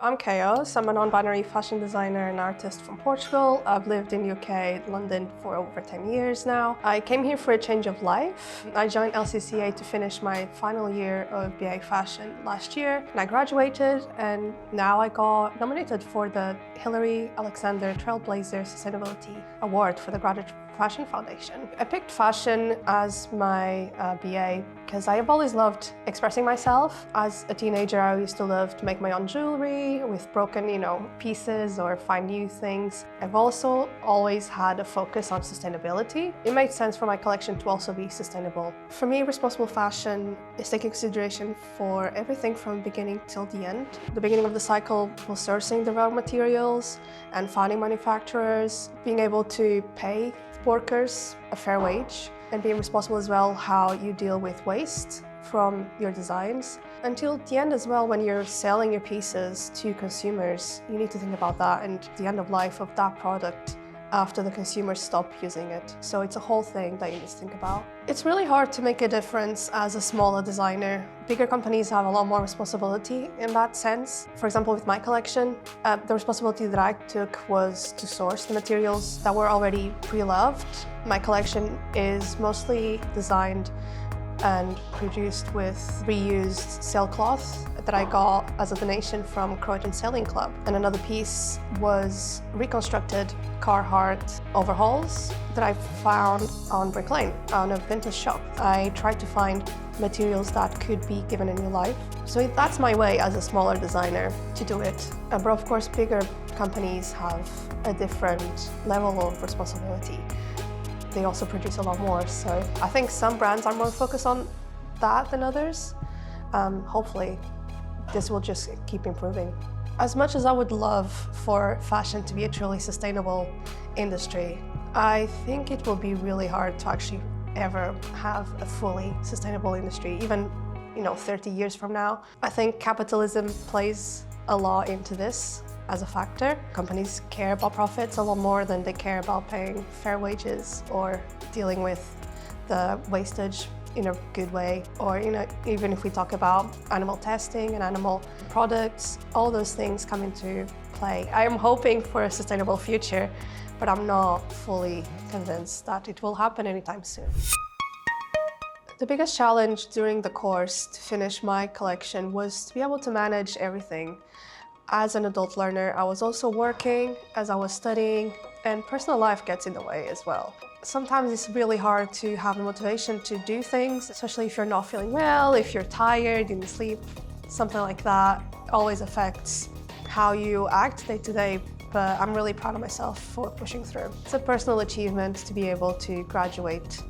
I'm Khaos. I'm a non-binary fashion designer and artist from Portugal. I've lived in UK, London for over 10 years now. I came here for a change of life. I joined LCCA to finish my final year of BA Fashion last year, and I graduated, and now I got nominated for the Hilary Alexander Trailblazer Sustainability Award for the Graduate Fashion Foundation. I picked fashion as my BA because I have always loved expressing myself. As a teenager, I used to love to make my own jewelry with broken, pieces or find new things. I've also always had a focus on sustainability. It made sense for my collection to also be sustainable. For me, responsible fashion is taking consideration for everything from beginning till the end. The beginning of the cycle was sourcing the raw materials and finding manufacturers, being able to pay workers a fair wage, and being responsible as well how you deal with waste from your designs. Until the end as well, when you're selling your pieces to consumers, you need to think about that and the end of life of that product after the consumers stop using it. So it's a whole thing that you need to think about. It's really hard to make a difference as a smaller designer. Bigger companies have a lot more responsibility in that sense. For example, with my collection, the responsibility that I took was to source the materials that were already pre-loved. My collection is mostly designed and produced with reused sailcloth that I got as a donation from Croatian Sailing Club. And another piece was reconstructed Carhartt overhauls that I found on Brick Lane, on a vintage shop. I tried to find materials that could be given a new life. So that's my way as a smaller designer to do it. But of course, bigger companies have a different level of responsibility. They also produce a lot more, so I think some brands are more focused on that than others. Hopefully, this will just keep improving. As much as I would love for fashion to be a truly sustainable industry, I think it will be really hard to actually ever have a fully sustainable industry, even 30 years from now. I think capitalism plays a lot into this as a factor. Companies care about profits a lot more than they care about paying fair wages or dealing with the wastage in a good way. Or even if we talk about animal testing and animal products, all those things come into play. I am hoping for a sustainable future, but I'm not fully convinced that it will happen anytime soon. The biggest challenge during the course to finish my collection was to be able to manage everything. As an adult learner, I was also working as I was studying, and personal life gets in the way as well. Sometimes it's really hard to have the motivation to do things, especially if you're not feeling well, if you're tired, didn't sleep, something like that always affects how you act day to day, but I'm really proud of myself for pushing through. It's a personal achievement to be able to graduate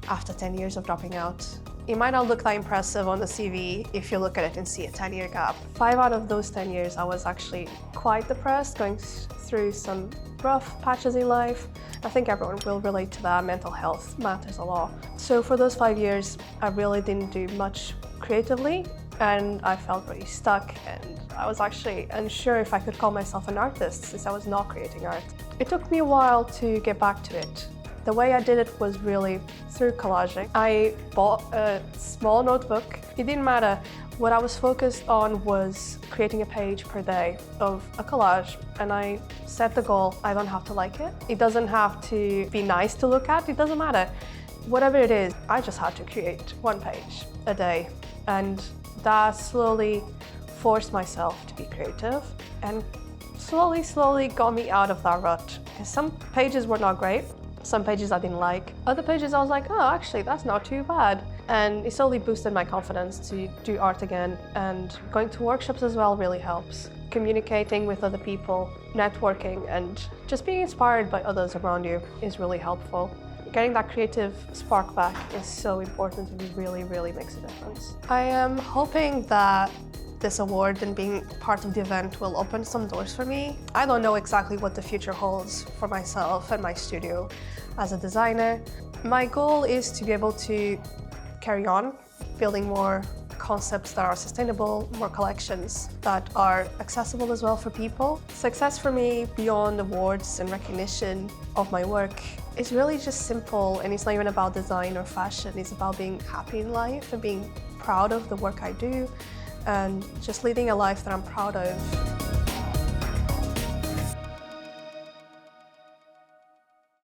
after 10 years of dropping out. It might not look that impressive on the CV if you look at it and see a 10-year gap. 5 out of those 10 years I was actually quite depressed, going through some rough patches in life. I think everyone will relate to that. Mental health matters a lot. So for those 5 years, I really didn't do much creatively, and I felt really stuck, and I was actually unsure if I could call myself an artist since I was not creating art. It took me a while to get back to it. The way I did it was really through collaging. I bought a small notebook. It didn't matter. What I was focused on was creating a page per day of a collage, and I set the goal. I don't have to like it. It doesn't have to be nice to look at. It doesn't matter. Whatever it is, I just had to create one page a day, and that slowly forced myself to be creative, and slowly got me out of that rut. Some pages were not great. Some pages I didn't like. Other pages I was like, oh, actually, that's not too bad. And it slowly boosted my confidence to do art again. And going to workshops as well really helps. Communicating with other people, networking, and just being inspired by others around you is really helpful. Getting that creative spark back is so important, and it really makes a difference. I am hoping that this award and being part of the event will open some doors for me. I don't know exactly what the future holds for myself and my studio as a designer. My goal is to be able to carry on building more concepts that are sustainable, more collections that are accessible as well for people. Success for me, beyond awards and recognition of my work, is really just simple, and it's not even about design or fashion. It's about being happy in life and being proud of the work I do, and just leading a life that I'm proud of.